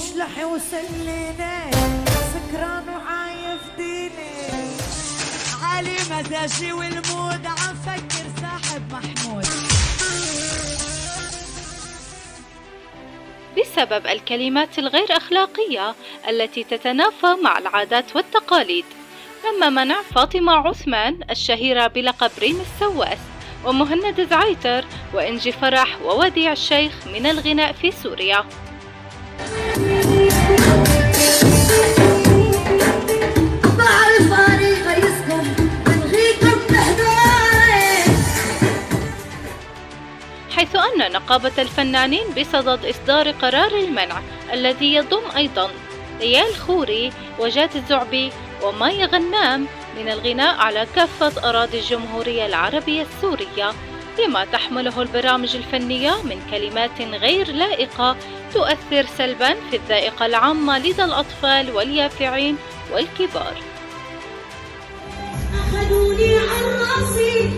وش لح يوصل لينا سكران وعايف ديني علي مزاجي والمود عم فكر صاحب محمود. بسبب الكلمات الغير أخلاقية التي تتنافى مع العادات والتقاليد، تم منع فاطمة عثمان الشهيرة بلقب ريم السواس ومهند زعيتر وإنجي فرح ووديع الشيخ من الغناء في سوريا. حيث أن نقابة الفنانين بصدد إصدار قرار المنع الذي يضم أيضا ليال خوري وجاد الزعبي وماي غنام من الغناء على كافة أراضي الجمهورية العربية السورية، لما تحمله البرامج الفنية من كلمات غير لائقة تؤثر سلبا في الذائقة العامة لدى الأطفال واليافعين والكبار. أخذوني عن رأسي